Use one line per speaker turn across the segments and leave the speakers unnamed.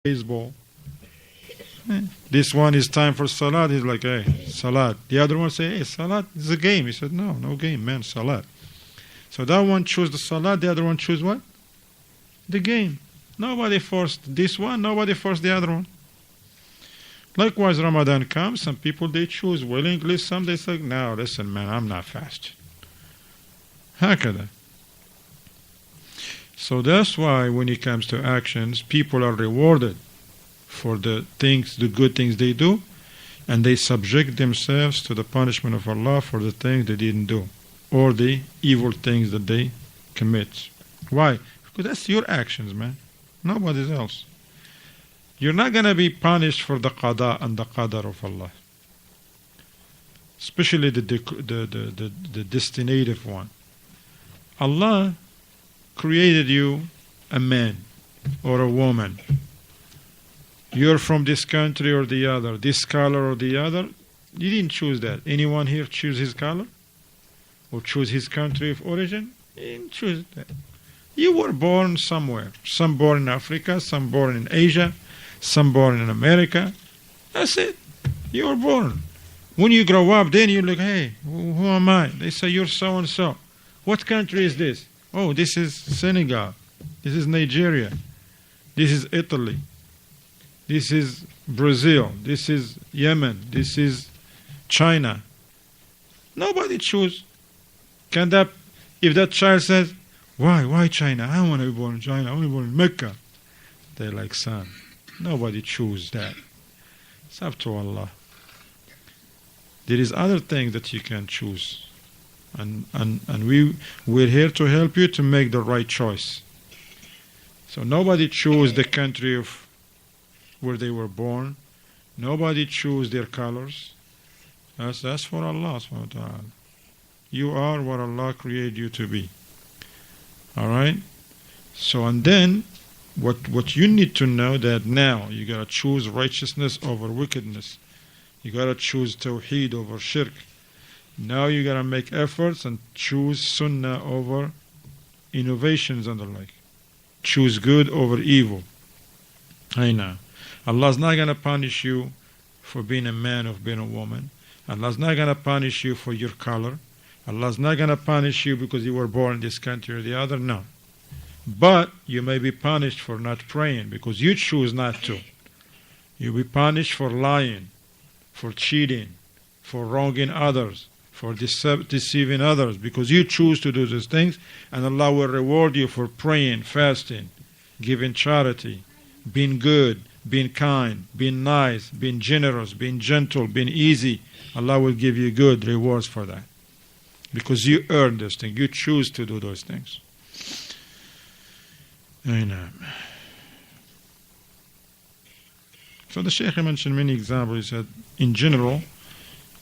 baseball. This one is time for salat. He's like, hey, salat. The other one say, hey, salat is a game. He said, no, no game, man, salat. So that one choose the salat, the other one choose what? The game. Nobody forced this one, nobody forced the other one. Likewise, Ramadan comes, some people they choose willingly, some they say, no, listen, man, I'm not fasting. Hakada. So that's why when it comes to actions, people are rewarded for the things, the good things they do, and they subject themselves to the punishment of Allah for the things they didn't do, or the evil things that they commit. Why? Because that's your actions, man. Nobody else. You're not going to be punished for the qada and the qadar of Allah, especially the destinative one. Allah created you a man or a woman. You're from this country or the other, this color or the other. You didn't choose that. Anyone here choose his color? Or choose his country of origin? You didn't choose that. You were born somewhere. Some born in Africa, some born in Asia, some born in America. That's it. You were born. When you grow up, then you look, hey, who am I? They say, you're so-and-so. What country is this? Oh, this is Senegal. This is Nigeria. This is Italy. This is Brazil. This is Yemen. This is China. Nobody choose. Can that, if that child says, why China? I don't want to be born in China. I want to be born in Mecca. They're like, son, nobody choose that. It's up to Allah. There is other things that you can choose. And we're here to help you to make the right choice. So nobody choose the country of where they were born. Nobody choose their colors. That's for Allah subhanahu wa ta'ala. You are what Allah created you to be. Alright? So and then what you need to know that now you gotta choose righteousness over wickedness. You gotta choose tawheed over shirk. Now you gotta make efforts and choose sunnah over innovations and the like. Choose good over evil. I know. Allah's not gonna punish you for being a man or being a woman. Allah's not gonna punish you for your color. Allah's not gonna punish you because you were born in this country or the other. No. But you may be punished for not praying because you choose not to. You'll be punished for lying, for cheating, for wronging others, for deceiving others, because you choose to do those things, and Allah will reward you for praying, fasting, giving charity, being good, being kind, being nice, being generous, being gentle, being easy. Allah will give you good rewards for that, because you earn those things. You choose to do those things. So the Shaykh mentioned many examples. He said, in general,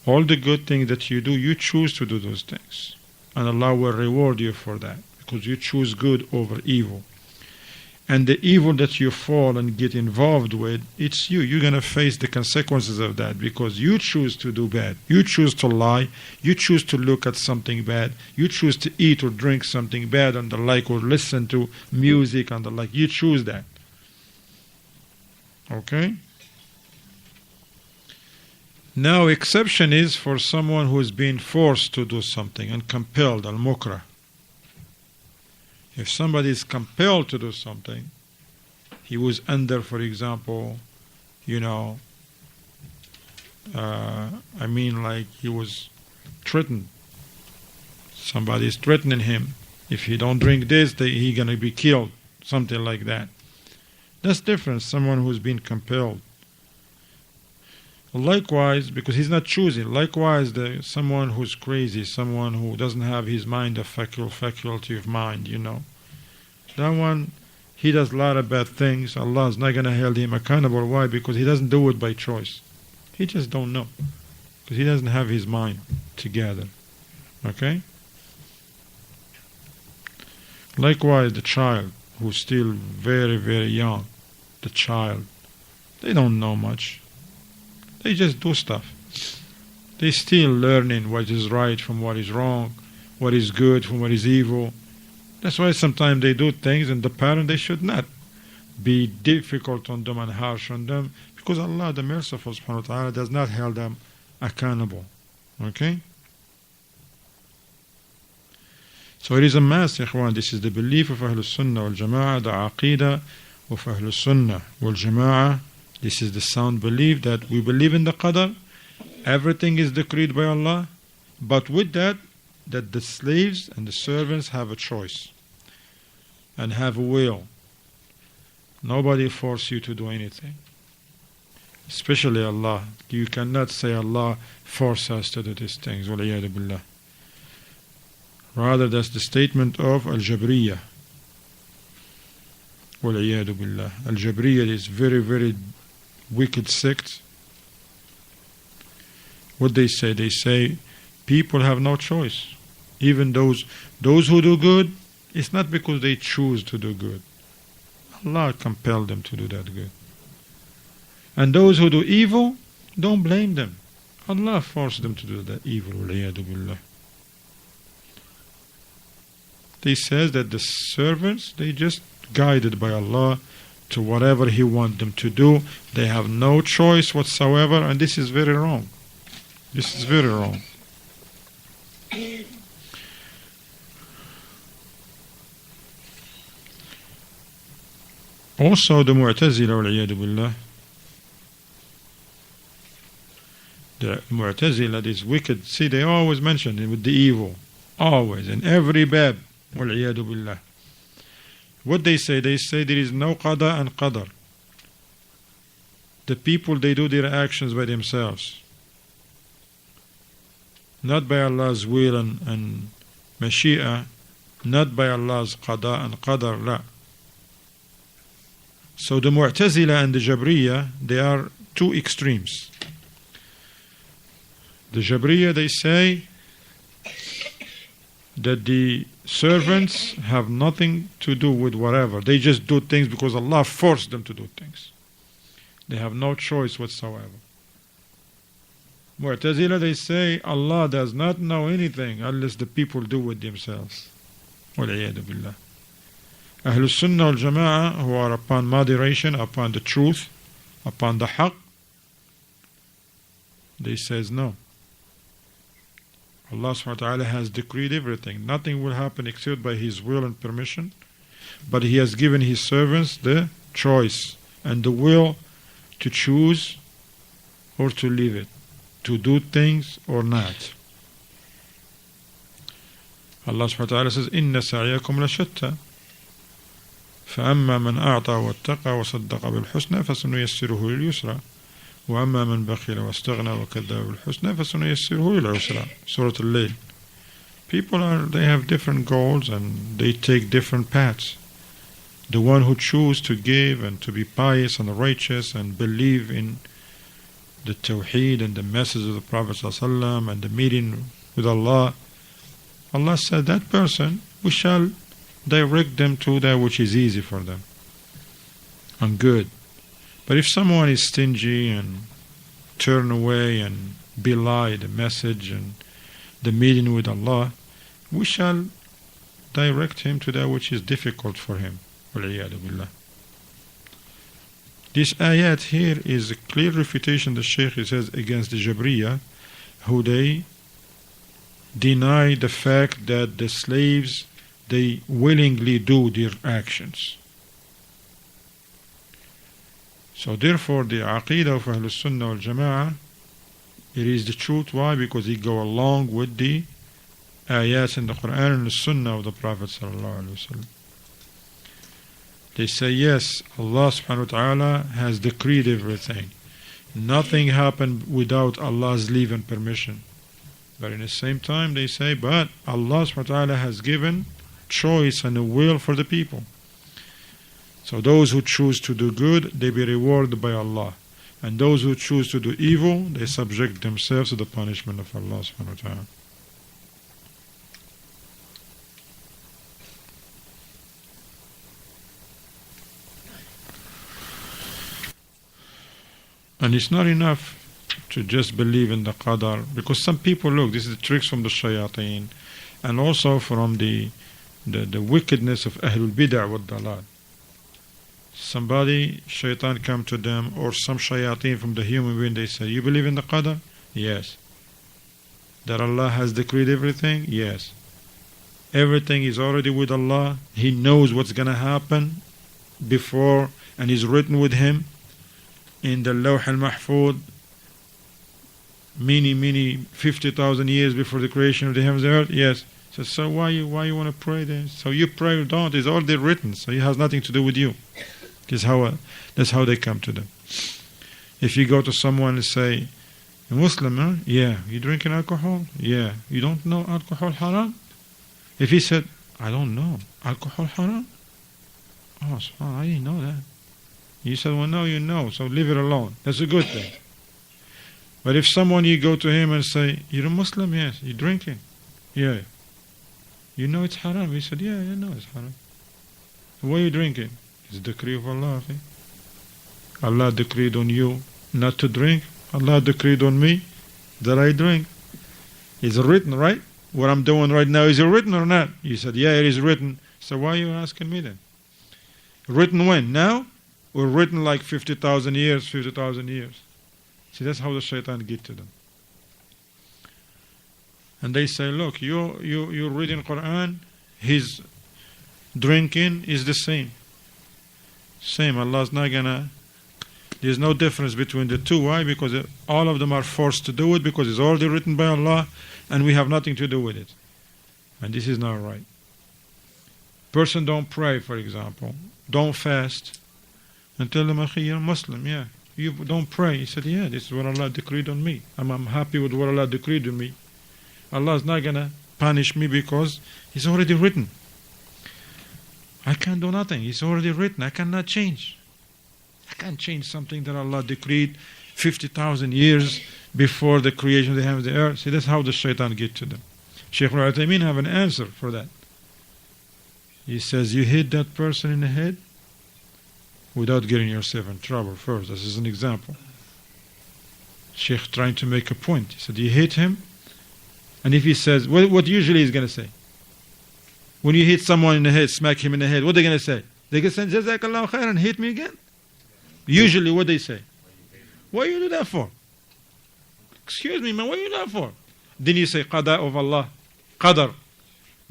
all the good things that you do, you choose to do those things. And Allah will reward you for that, because you choose good over evil. And the evil that you fall and get involved with, it's you. You're going to face the consequences of that, because you choose to do bad. You choose to lie. You choose to look at something bad. You choose to eat or drink something bad and the like, or listen to music and the like. You choose that. Okay? Now, exception is for someone who is being forced to do something and compelled, al-mukrah. If somebody is compelled to do something, he was under, for example, like he was threatened. Somebody is threatening him. If he don't drink this, he's going to be killed. Something like that. That's different. Someone who's been compelled. Likewise, because he's not choosing. Likewise, someone who's crazy, someone who doesn't have his mind, a faculty of mind, that one, he does a lot of bad things. Allah is not going to hold him accountable. Why? Because he doesn't do it by choice. He just don't know, because he doesn't have his mind together. Okay? Likewise, the child who's still very, very young, the child, they don't know much. They just do stuff. They're still learning what is right from what is wrong, what is good from what is evil. That's why sometimes they do things and the parent, they should not. be difficult on them and harsh on them, because Allah, the merciful subhanahu wa ta'ala, does not hold them accountable. Okay? So it is a must, ikhwan. This is the belief of Ahlul Sunnah wal Jama'ah, the Aqeedah of Ahlul Sunnah wal Jama'ah. This is the sound belief that we believe in the Qadar. Everything is decreed by Allah, but with that the slaves and the servants have a choice and have a will. Nobody force you to do anything. Especially Allah. You cannot say Allah force us to do these things. Wal-iyadu billah. Rather, that's the statement of Al-Jabriyah. Wal-iyadu billah. Al-Jabriyah is very, very wicked sect. What they say? They say people have no choice. Even those who do good, it's not because they choose to do good. Allah compelled them to do that good. And those who do evil, don't blame them. Allah forced them to do that evil. Wal-iyadu billah. They says that the servants, they just guided by Allah to whatever He wants them to do. They have no choice whatsoever, and this is very wrong. This is very wrong. Also, the Mu'tazila, wal-iyadu billah, the Mu'tazila, this wicked, see, they always mention it with the evil, always, in every bab, wal-iyadu billah. What they say there is no qada and qadar. The people, they do their actions by themselves, not by Allah's will and mashi'ah, not by Allah's qada and qadar, la. So the Mu'tazila and the Jabriya, they are two extremes. The Jabriya, they say that the servants have nothing to do with whatever. They just do things because Allah forced them to do things. They have no choice whatsoever. Mu'tazila, they say Allah does not know anything unless the people do it themselves. Wal-iyadu billah. Ahlul Sunnah wal Jama'ah, who are upon moderation, upon the truth, upon the haqq, they says no. Allah subhanahu wa ta'ala has decreed everything. Nothing will happen except by His will and permission. But He has given His servants the choice and the will to choose or to leave it, to do things or not. Allah subhanahu wa ta'ala says, إِنَّ سَعْيَكُمْ لَشَتَّى فأما من أعطى واتقى وصدق بالحسنى فسنيسره لليسرى وأما من بخل واستغنى وكذب بالحسنى فسنيسره للعسرى. Surah Al-Layl. People they have different goals and they take different paths. The one who chooses to give and to be pious and righteous and believe in the Tawheed and the message of the Prophet ﷺ and the meeting with Allah, Allah said that person, we shall direct them to that which is easy for them and good. But if someone is stingy and turn away and belie the message and the meeting with Allah, we shall direct him to that which is difficult for him. Wal-iyadu billah. This ayat here is a clear refutation, the Shaykh says, against the Jabriya, who they deny the fact that the slaves, they willingly do their actions. So therefore the Aqeedah of Ahlul Sunnah wal Jama'ah, it is the truth. Why? Because it go along with the ayats in the Quran and the Sunnah of the Prophet sallallahu alaihi wasallam. They say yes, Allah subhanahu wa ta'ala has decreed everything. Nothing happened without Allah's leave and permission. But in the same time they say, but Allah subhanahu wa ta'ala has given choice and a will for the people. So those who choose to do good, they be rewarded by Allah. And those who choose to do evil, they subject themselves to the punishment of Allah subhanahu wa ta'ala. And it's not enough to just believe in the qadar, because some people, look, this is the tricks from the shayateen and also from the wickedness of Ahlul Bid'ah wa Dalal. Somebody, shaitan come to them, or some shayateen from the human being, they say, you believe in the qadar? Yes. That Allah has decreed everything? Yes. Everything is already with Allah. He knows what's going to happen before, and is written with Him in the Lawh al-Mahfud many 50,000 years before the creation of the heavens and earth. Yes. So why you want to pray then? So you pray or don't, it's already written, so it has nothing to do with you. That's how they come to them. If you go to someone and say, a Muslim, huh? Yeah. You drinking alcohol? Yeah. You don't know alcohol haram? If he said, I don't know, alcohol haram? Oh, I didn't know that. You said, well, no, you know, so leave it alone. That's a good thing. But if someone, you go to him and say, you're a Muslim? Yes. You drinking? Yeah. You know it's haram? He said, yeah, I know it's haram. So why are you drinking? It's the decree of Allah. Okay? Allah decreed on you not to drink. Allah decreed on me that I drink. It's written, right? What I'm doing right now, is it written or not? You said, yeah, it is written. So why are you asking me then? Written when? Now? Or written like 50,000 years? See, that's how the shaitan get to them. And they say, look, you're reading Quran, his drinking is the same. Allah's not gonna, there's no difference between the two. Why? Because all of them are forced to do it, because it's already written by Allah, and we have nothing to do with it. And this is not right. Person don't pray, for example, don't fast, and tell them, you're a Muslim, yeah. You don't pray. He said, yeah, this is what Allah decreed on me. I'm happy with what Allah decreed on me. Allah is not going to punish me because it's already written. I can't do nothing. It's already written. I cannot change. I can't change something that Allah decreed 50,000 years before the creation of the heavens and the earth. See, that's how the shaitan get to them. Shaykh al-Uthaymeen have an answer for that. He says, you hit that person in the head without getting yourself in trouble first. This is an example. Shaykh trying to make a point. He said, you hit him, and if he says, what usually he's going to say? When you hit someone in the head, smack him in the head, what are they going to say? They're going to say, Jazakallah khair, and hit me again? Usually what they say? What you do that for? Excuse me, man, what you do that for? Then you say, Qada of Allah. Qadar.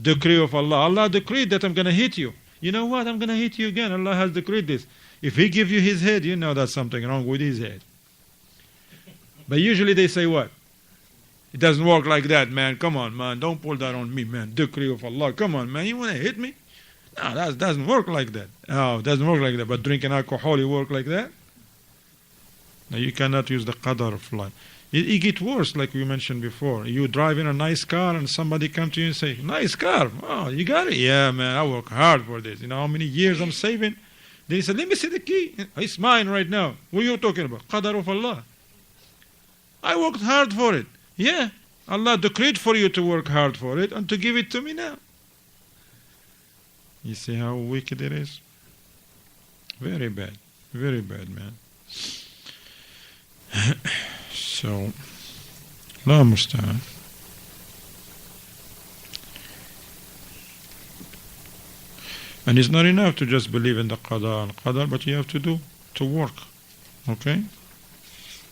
Decree of Allah. Allah decreed that I'm going to hit you. You know what? I'm going to hit you again. Allah has decreed this. If He gives you His head, you know there's something wrong with His head. But usually they say what? It doesn't work like that, man. Come on, man. Don't pull that on me, man. Decree of Allah. Come on, man. You want to hit me? No, that doesn't work like that. Oh, it doesn't work like that. But drinking alcohol, it work like that? Now you cannot use the qadar of life. It gets worse, like we mentioned before. You drive in a nice car and somebody comes to you and say, nice car. Oh, you got it? Yeah, man, I work hard for this. You know how many years I'm saving? Then he said, let me see the key. It's mine right now. What are you talking about? Qadar of Allah. I worked hard for it. Yeah, Allah decreed for you to work hard for it and to give it to me now. You see how wicked it is? Very bad, man. So, Allah musta'an. And it's not enough to just believe in the qada and qadar, but you have to work. Okay?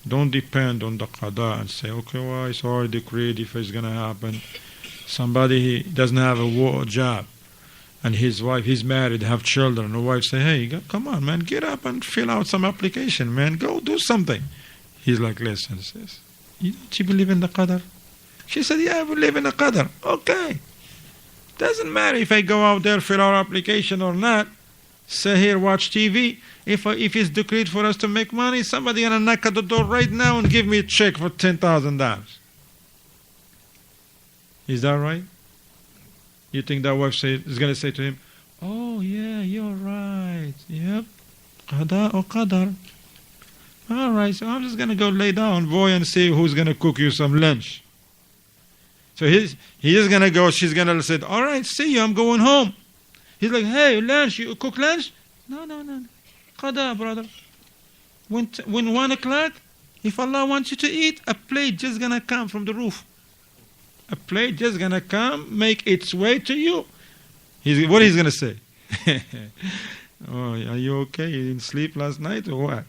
Don't depend on the qada and say, okay, well, it's already decreed if it's going to happen. Somebody, he doesn't have a job, and his wife, he's married, have children, and the wife say, hey, come on, man, get up and fill out some application, man, go do something. He's like, listen, sis, don't you believe in the qadar? She said, yeah, I believe in the qadar. Okay. Doesn't matter if I go out there, fill out application or not. Sit here, watch TV. If it's decreed for us to make money, somebody gonna knock at the door right now and give me a check for $10,000. Is that right? You think that wife is gonna say to him, oh yeah, you're right. Yep. Qada or qadar. All right, so I'm just gonna go lay down, boy, and see who's gonna cook you some lunch. So he's gonna go. She's gonna say, all right, see you. I'm going home. He's like, hey, lunch. You cook lunch? No. Qada, brother. When 1 o'clock, if Allah wants you to eat, a plate just gonna come from the roof. A plate just gonna come, make its way to you. What he's gonna say? Oh, are you okay? You didn't sleep last night or what?